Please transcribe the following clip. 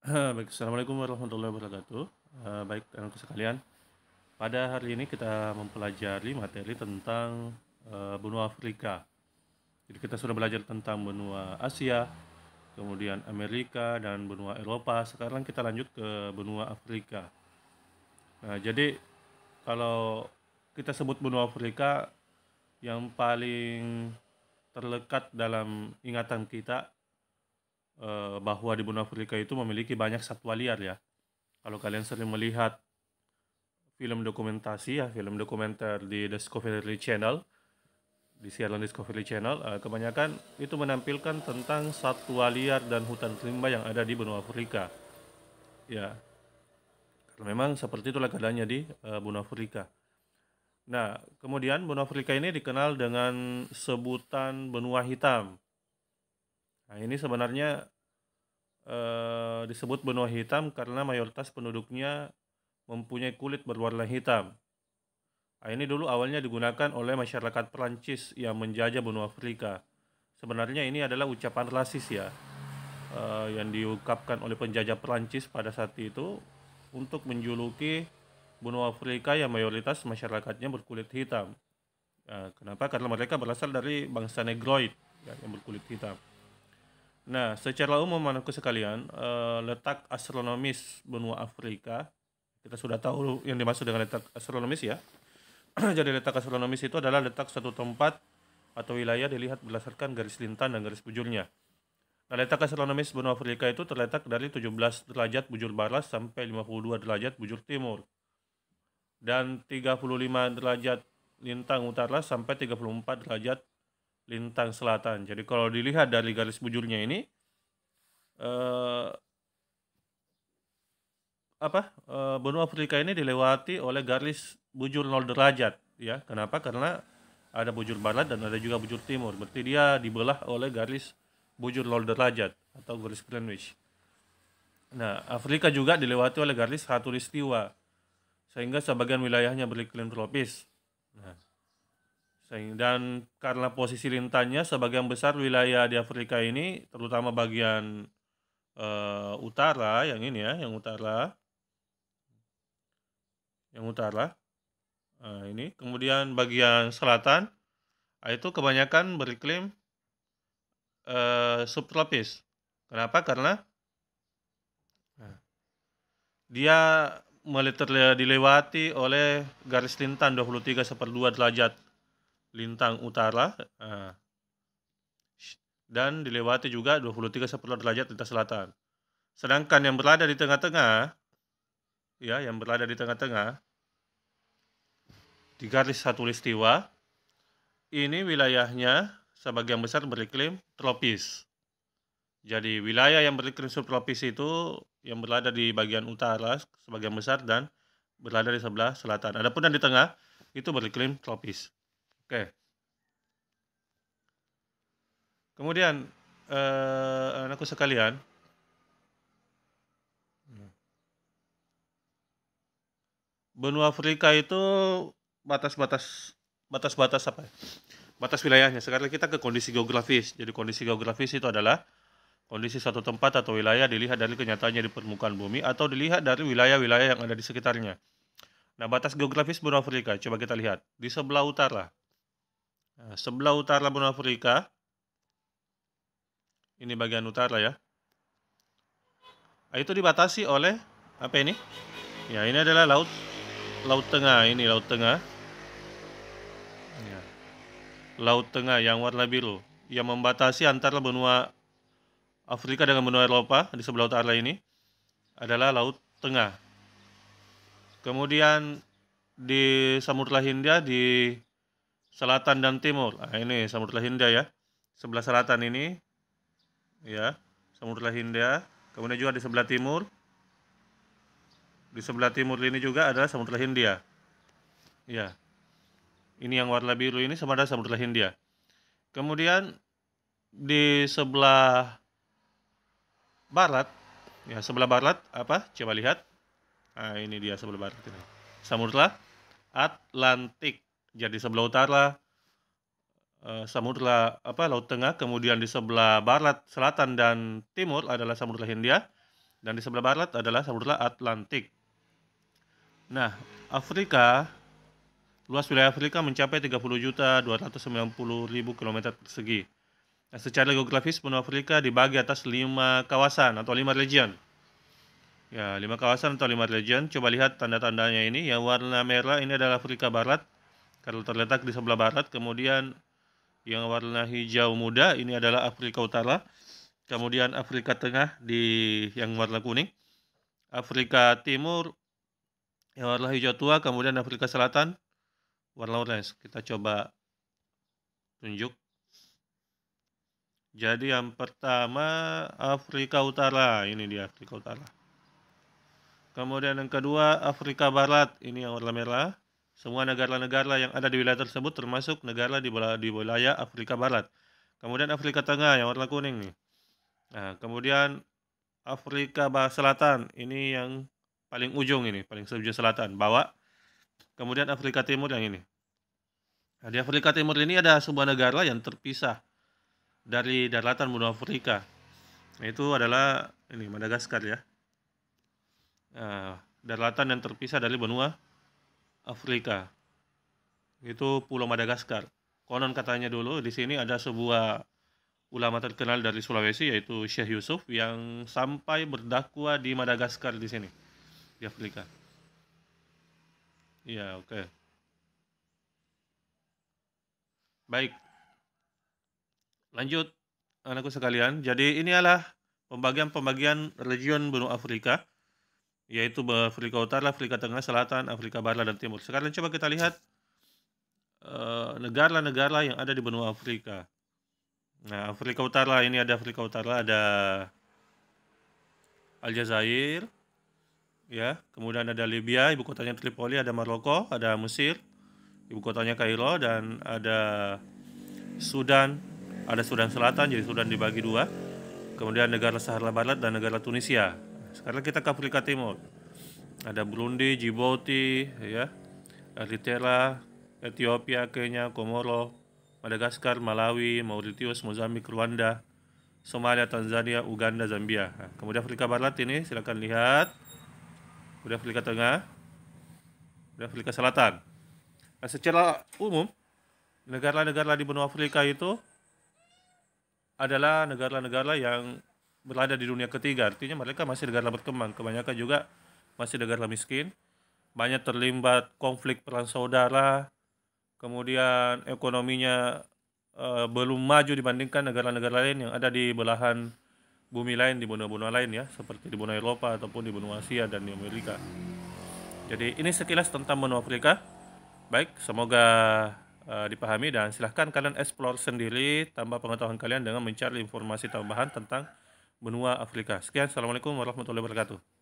Baik, assalamualaikum warahmatullahi wabarakatuh. Baik, teman-teman sekalian, pada hari ini kita mempelajari materi tentang benua Afrika. Jadi kita sudah belajar tentang benua Asia, kemudian Amerika dan benua Eropa. Sekarang kita lanjut ke benua Afrika. Nah, jadi kalau kita sebut benua Afrika, yang paling terlekat dalam ingatan kita bahwa di benua Afrika itu memiliki banyak satwa liar ya. Kalau kalian sering melihat film dokumentasi ya, film dokumenter di Discovery Channel, di siaran Discovery Channel, kebanyakan itu menampilkan tentang satwa liar dan hutan rimba yang ada di benua Afrika. Ya, karena memang seperti itulah keadaannya di benua Afrika. Nah, kemudian benua Afrika ini dikenal dengan sebutan benua hitam. Nah, ini sebenarnya disebut benua hitam karena mayoritas penduduknya mempunyai kulit berwarna hitam. Nah, ini dulu awalnya digunakan oleh masyarakat Perancis yang menjajah benua Afrika. Sebenarnya ini adalah ucapan rasis ya, yang diungkapkan oleh penjajah Perancis pada saat itu untuk menjuluki benua Afrika yang mayoritas masyarakatnya berkulit hitam. Kenapa? Karena mereka berasal dari bangsa Negroid ya, yang berkulit hitam. Nah, secara umum anakku sekalian, letak astronomis benua Afrika, kita sudah tahu yang dimaksud dengan letak astronomis ya. Jadi letak astronomis itu adalah letak suatu tempat atau wilayah dilihat berdasarkan garis lintang dan garis bujurnya. Nah, letak astronomis benua Afrika itu terletak dari 17 derajat bujur barat sampai 52 derajat bujur timur dan 35 derajat lintang utara sampai 34 derajat lintang selatan. Jadi kalau dilihat dari garis bujurnya ini eh, benua Afrika ini dilewati oleh garis bujur 0 derajat ya. Kenapa? Karena ada bujur barat dan ada juga bujur timur. Berarti dia dibelah oleh garis bujur 0 derajat atau garis Greenwich. Nah, Afrika juga dilewati oleh garis khatulistiwa sehingga sebagian wilayahnya beriklim tropis. Nah, dan karena posisi lintangnya sebagian besar wilayah di Afrika ini terutama bagian utara yang ini ya, yang utara. Nah, ini kemudian bagian selatan itu kebanyakan beriklim subtropis. Kenapa? Karena nah, dia dilewati oleh garis lintang 23/2 derajat lintang utara dan dilewati juga 23/2 derajat lintang selatan. Sedangkan yang berada di tengah-tengah ya, yang berada di tengah-tengah di garis khatulistiwa ini wilayahnya sebagian besar beriklim tropis. Jadi wilayah yang beriklim subtropis itu yang berada di bagian utara sebagian besar dan berada di sebelah selatan. Adapun yang di tengah itu beriklim tropis. Oke. Kemudian anakku sekalian, benua Afrika itu batas-batas apa ya? Batas wilayahnya. Sekarang kita ke kondisi geografis. Jadi kondisi geografis itu adalah kondisi suatu tempat atau wilayah dilihat dari kenyataannya di permukaan bumi atau dilihat dari wilayah-wilayah yang ada di sekitarnya. Nah, batas geografis benua Afrika, coba kita lihat. Di sebelah utara. Nah, sebelah utara benua Afrika, ini bagian utara ya. Itu dibatasi oleh apa ini? Ya, ini adalah Laut Tengah, ini Laut Tengah. Ya. Laut Tengah yang warna biru yang membatasi antara benua Afrika dengan benua Eropa di sebelah utara ini adalah Laut Tengah. Kemudian di Samudra Hindia di selatan dan timur. Nah, ini Samudra Hindia ya. Sebelah selatan ini ya, Samudra Hindia. Kemudian juga di sebelah timur. Di sebelah timur ini juga ada Samudra Hindia. Ya. Ini yang warna biru ini sama ada Samudra Hindia. Kemudian di sebelah barat, ya sebelah barat apa? Coba lihat. Nah, ini dia sebelah barat ini. Samudra Atlantik. Jadi sebelah utara Samudra Laut Tengah, kemudian di sebelah barat, selatan dan timur adalah Samudra Hindia dan di sebelah barat adalah Samudra Atlantik. Nah, Afrika, luas wilayah Afrika mencapai 30.290.000 km persegi. Nah, secara geografis benua Afrika dibagi atas 5 kawasan atau 5 region. Ya, 5 kawasan atau 5 region. Coba lihat tanda-tandanya ini. Yang warna merah ini adalah Afrika Barat, kalau terletak di sebelah barat. Kemudian yang warna hijau muda ini adalah Afrika Utara. Kemudian Afrika Tengah di yang warna kuning. Afrika Timur yang warna hijau tua. Kemudian Afrika Selatan warna orange. Kita coba tunjuk. Jadi yang pertama Afrika Utara, ini dia Afrika Utara. Kemudian yang kedua Afrika Barat, ini yang warna merah. Semua negara-negara yang ada di wilayah tersebut termasuk negara di wilayah Afrika Barat. Kemudian Afrika Tengah yang warna kuning nih. Nah, kemudian Afrika Selatan, ini yang paling ujung ini, paling ujung selatan, bawah. Kemudian Afrika Timur yang ini. Nah, di Afrika Timur ini ada sebuah negara yang terpisah dari daratan benua Afrika. Itu adalah ini Madagaskar ya. Nah, daratan yang terpisah dari benua Afrika. Itu Pulau Madagaskar. Konon katanya dulu di sini ada sebuah ulama terkenal dari Sulawesi yaitu Syekh Yusuf yang sampai berdakwah di Madagaskar di sini, di Afrika. Iya, oke. Baik, lanjut anakku sekalian. Jadi ini adalah pembagian region benua Afrika, yaitu Afrika Utara, Afrika Tengah, Selatan, Afrika Barat, dan Timur. Sekarang coba kita lihat negara-negara yang ada di benua Afrika. Nah, Afrika Utara ini ada Afrika Utara, ada Aljazair, ya. Kemudian ada Libya, ibu kotanya Tripoli, ada Maroko, ada Mesir, ibu kotanya Kairo, dan ada Sudan, ada Sudan Selatan, jadi Sudan dibagi dua. Kemudian negara Sahara Barat dan negara Tunisia. Sekarang kita ke Afrika Timur. Ada Burundi, Djibouti, ya, Eritrea, Ethiopia, Kenya, Komoro, Madagaskar, Malawi, Mauritius, Mozambik, Rwanda, Somalia, Tanzania, Uganda, Zambia. Nah, kemudian Afrika Barat ini silakan lihat. Kemudian Afrika Tengah, kemudian Afrika Selatan. Nah, secara umum negara-negara di benua Afrika itu adalah negara-negara yang berada di dunia ketiga. Artinya mereka masih negara berkembang. Kebanyakan juga masih negara miskin. Banyak terlibat konflik perang saudara. Kemudian ekonominya belum maju dibandingkan negara-negara lain yang ada di belahan bumi lain, di benua-benua lain ya, seperti di benua Eropa ataupun di benua Asia dan di Amerika. Jadi ini sekilas tentang benua Afrika. Baik, semoga dipahami dan silahkan kalian explore sendiri, tambah pengetahuan kalian dengan mencari informasi tambahan tentang benua Afrika. Sekian, Assalamualaikum warahmatullahi wabarakatuh.